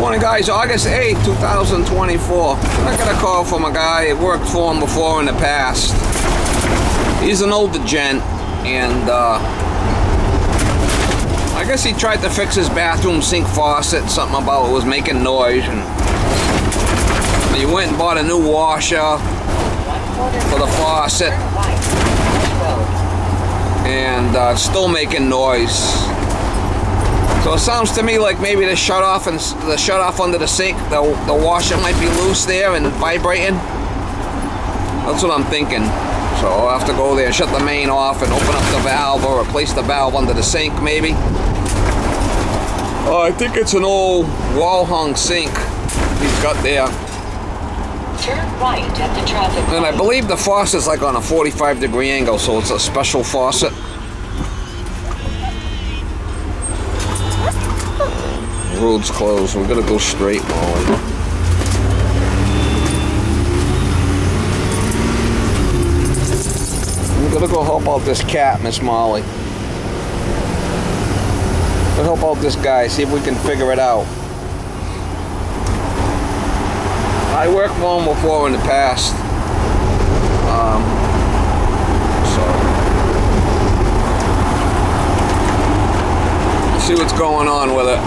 Morning guys, August 8th, 2024. I got a call from a guy that worked for him before in the past. He's an older gent, and I guess he tried to fix his bathroom sink faucet. Something about it was making noise, and he went and bought a new washer for the faucet, and it's still making noise. So it sounds to me like maybe the shut off under the sink, the washer might be loose there and vibrating. That's what I'm thinking. So I'll have to go there, shut the main off, and open up the valve, or replace the valve under the sink maybe. I think it's an old wall hung sink he's got there. Turn right at the traffic light. And I believe the faucet's like on a 45-degree angle, so it's a special faucet. Road's closed. We're gonna go straight, Molly. We're gonna go help out this cat, Miss Molly. We'll help out this guy, see if we can figure it out. I worked for him before in the past. So see what's going on with it.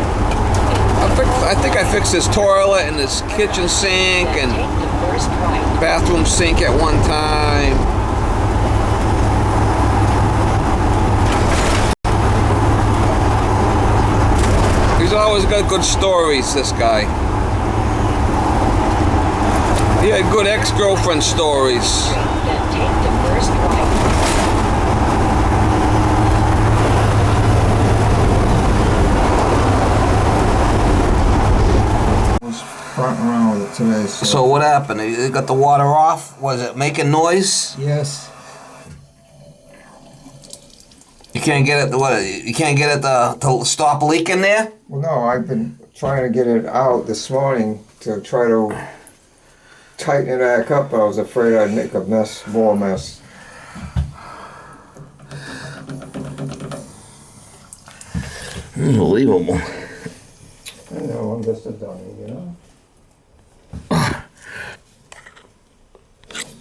I think I fixed his toilet and his kitchen sink and bathroom sink at one time. He's always got good stories, this guy. He had good ex-girlfriend stories. Front around with it today. So what happened? You got the water off? Was it making noise? Yes. You can't get it to what? You can't get it to stop leaking there? Well, no, I've been trying to get it out this morning to try to tighten it back up. I was afraid I'd make a mess, more mess. Unbelievable. I know, I'm just a dummy, you know?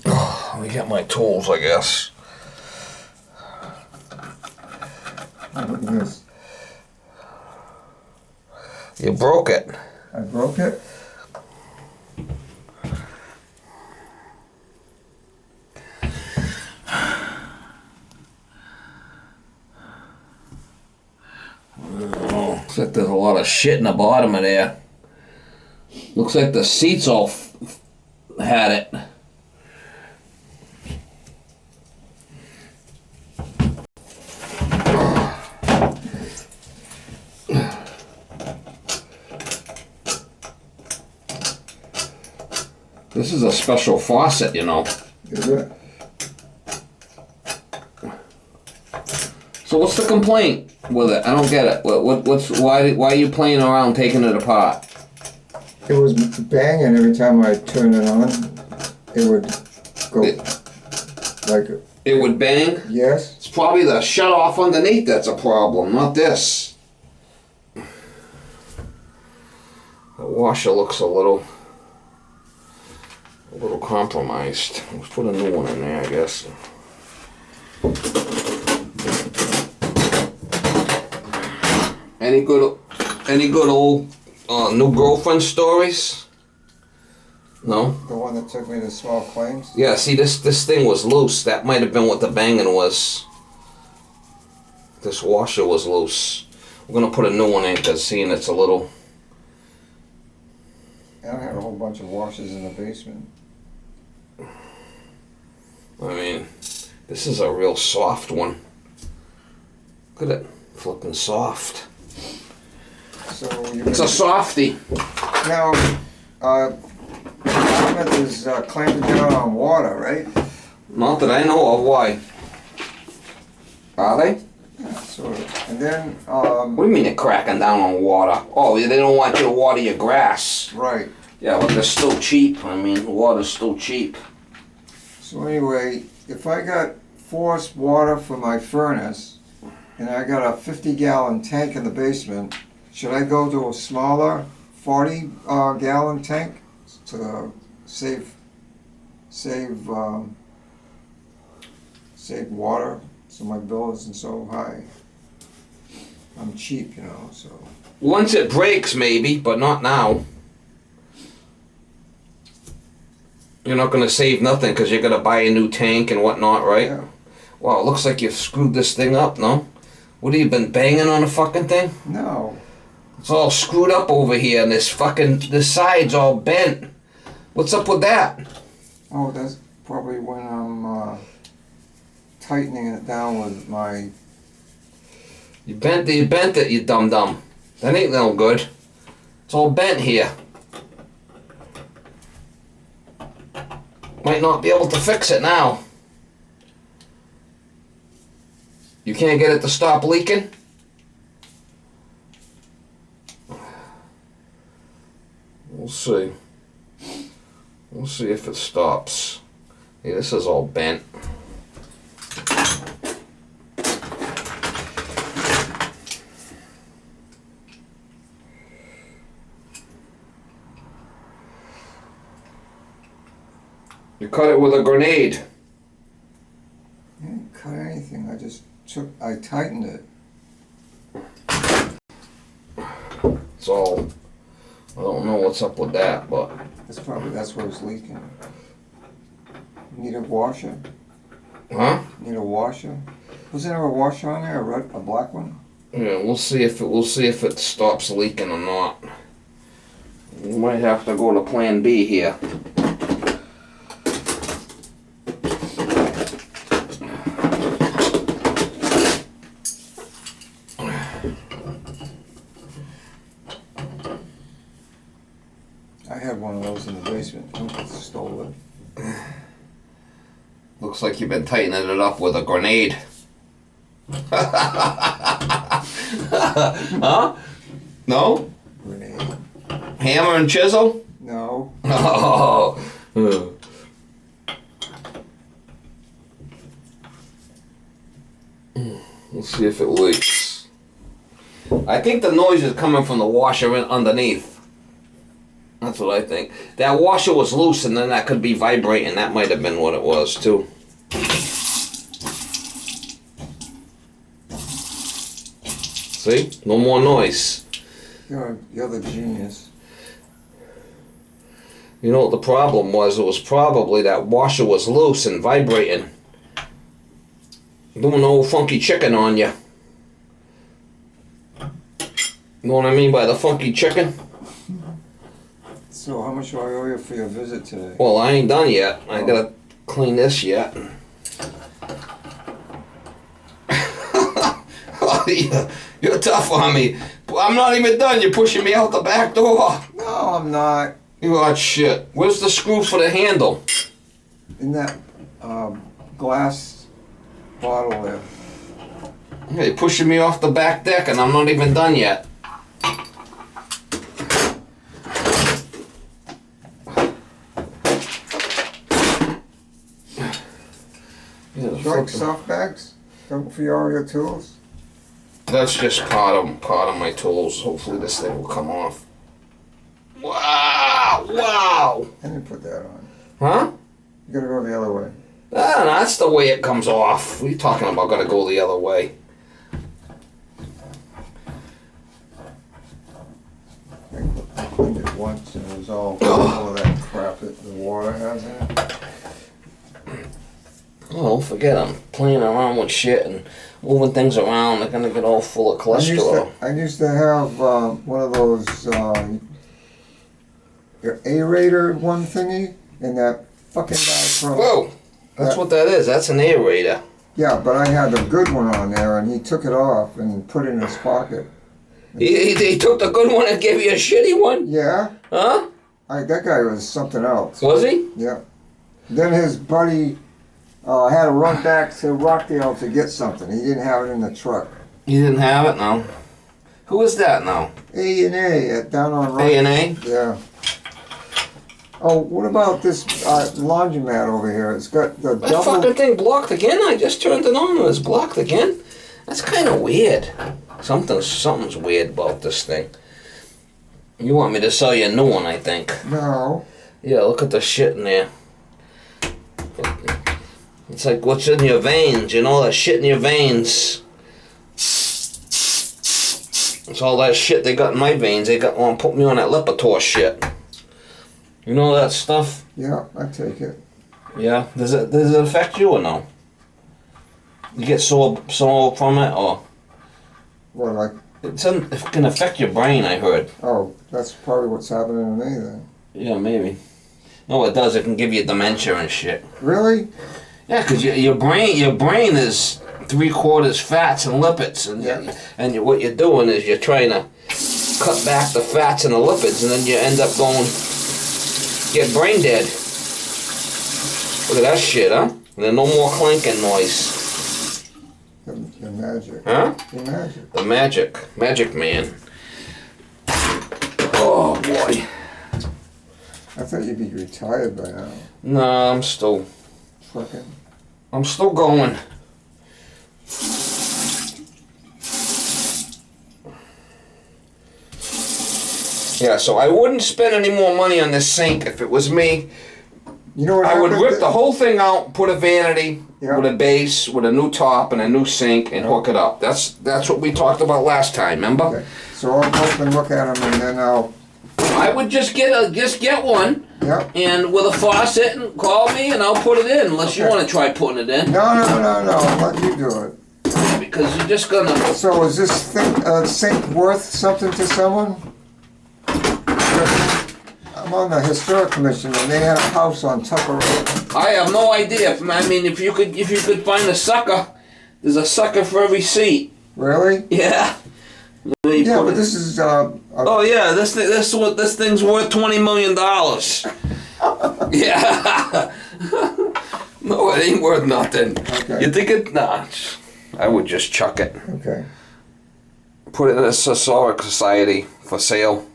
Let me get my tools, I guess. Look at this. You broke it. I broke it? Looks like there's a lot of shit in the bottom of there. Looks like the seats all had it. This is a special faucet, you know. Is it? So what's the complaint with it? I don't get it. Why are you playing around taking it apart? It was banging every time I turned it on. It would go like... It would bang? Yes. It's probably the shut off underneath that's a problem, not this. The washer looks a little compromised. Let's put a new one in there, I guess. Any good old new girlfriend stories? No? The one that took me to small claims? Yeah, see, this thing was loose. That might have been what the banging was. This washer was loose. We're gonna put a new one in because seeing it's a little... I had a whole bunch of washers in the basement. I mean, this is a real soft one. Look at it, flipping soft. So It's a softie. Now, government is clamping down on water, right? Not that I know of. Why? Are they? Yeah, sort of. And then, What do you mean they're cracking down on water? Oh, they don't want you to water your grass. right. Yeah, but they're still cheap. I mean, water's still cheap. So anyway, if I got forced water for my furnace, and I got a 50-gallon tank in the basement, should I go to a smaller 40 gallon tank to save water, so my bill isn't so high. I'm cheap, you know, so. Once it breaks, maybe, but not now. You're not going to save nothing because you're going to buy a new tank and whatnot, right? Yeah. Wow, it looks like you've screwed this thing up, no? What have you been banging on the fucking thing? No. It's all screwed up over here and this side's all bent. What's up with that? Oh, that's probably when I'm tightening it down with my... You bent it, you dum-dum. That ain't no good. It's all bent here. Might not be able to fix it now. You can't get it to stop leaking? We'll see. We'll see if it stops. Yeah, this is all bent. You cut it with a grenade. I didn't cut anything, I tightened it. It's all, I don't know what's up with that, but. That's where it's leaking. Need a washer? Huh? Need a washer? Was there a washer on there, a black one? Yeah, we'll see if it stops leaking or not. We might have to go to plan B here. I had one of those in the basement. I stole it. Looks like you've been tightening it up with a grenade. Huh? No? Grenade. Hammer and chisel? No. Oh. Let's see if it leaks. I think the noise is coming from the washer underneath. That's what I think. That washer was loose and then that could be vibrating. That might have been what it was too. See? No more noise. You're the genius. You know what the problem was? It was probably that washer was loose and vibrating. Doing the old funky chicken on you. You know what I mean by the funky chicken? So how much do I owe you for your visit today? Well, I ain't done yet. I gotta clean this yet. Oh, yeah. You're tough on me. I'm not even done. You're pushing me out the back door. No, I'm not. You got shit. Where's the screw for the handle? In that glass bottle there. Yeah, you're pushing me off the back deck and I'm not even done yet. Like soft bags? For all your tools? That's just part of my tools. Hopefully this thing will come off. Wow! Wow! I didn't put that on. Huh? You gotta go the other way. Ah, no, that's the way it comes off. What are you talking about? Gotta go the other way. I cleaned it once and it was all full of that crap that the water has in it. Oh, forget I'm playing around with shit and moving things around. They're gonna get all full of cholesterol. I used to have one of those aerator one thingy, and that fucking guy from... Whoa! That's what that is. That's an aerator. Yeah, but I had a good one on there, and he took it off and put it in his pocket. He took the good one and gave you a shitty one? Yeah. Huh? That guy was something else. Was he? Yeah. Then his buddy had to run back to Rockdale to get something. He didn't have it in the truck. You didn't have it? No. Who is that now? A&A down on Rockdale. A&A? Yeah. Oh, what about this laundromat over here? It's got the That double... fucking thing blocked again? I just turned it on and it's blocked again? That's kind of weird. Something's weird about this thing. You want me to sell you a new one, I think. No. Yeah, look at the shit in there. It's like what's in your veins, you know, that shit in your veins. It's all that shit they got in my veins. They got on put me on that Lipitor shit. You know that stuff? Yeah, I take it. Yeah. Does it affect you or no? You get sore from it or? What, like? It can affect your brain, I heard. Oh, that's probably what's happening to me then. Yeah, maybe. No, it does. It can give you dementia and shit. Really? Yeah, because your brain is 3/4 fats and lipids, and what you're doing is you're trying to cut back the fats and the lipids, and then you end up get brain dead. Look at that shit, huh? And then no more clanking noise. The magic. Huh? The magic. The magic man. Oh boy. I thought you'd be retired by now. No, I'm still Fucking. going. Yeah, so I wouldn't spend any more money on this sink if it was me. You know what I would happened rip the whole thing out, put a vanity with a base, with a new top and a new sink, and hook it up. That's what we talked about last time. Remember? Okay. So I'll go up and look at them, and then I'll. I would just get one, Yep. and with a faucet, and call me, and I'll put it in. Unless you Okay. want to try putting it in, No. I'll let you do it. because you're just gonna. So is this sink worth something to someone? I'm on the historic commission, and they had a house on Tucker Road. I have no idea. I mean, if you could find a sucker, there's a sucker for every seat. Really? Yeah. Yeah, but this is. Oh yeah, this thing's worth $20 million. Yeah. No, it ain't worth nothing. Okay. You think it? Nah. I would just chuck it. Okay. Put it in a historic society for sale.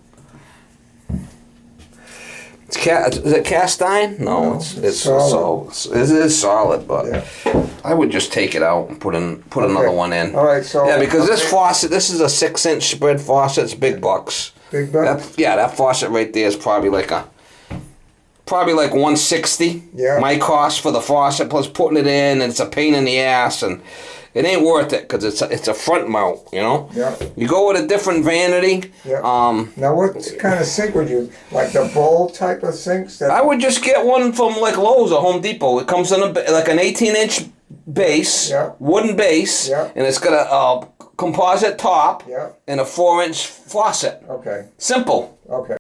Is it cast iron? No, it's solid. It is solid, but Yeah. I would just take it out and put another one in. All right. So. Yeah, because this faucet, this is a 6-inch spread faucet. It's big bucks. Big buck. That faucet right there is probably like $160. Yeah. My cost for the faucet plus putting it in, and it's a pain in the ass, and it ain't worth it because it's a front mount, you know. Yeah. You go with a different vanity. Yeah. Now, what kind of sink would you like? The bowl type of sinks? I would just get one from like Lowe's or Home Depot. It comes in like an 18-inch base, wooden base, and it's got a composite top, and a 4-inch faucet. Okay. Simple. Okay.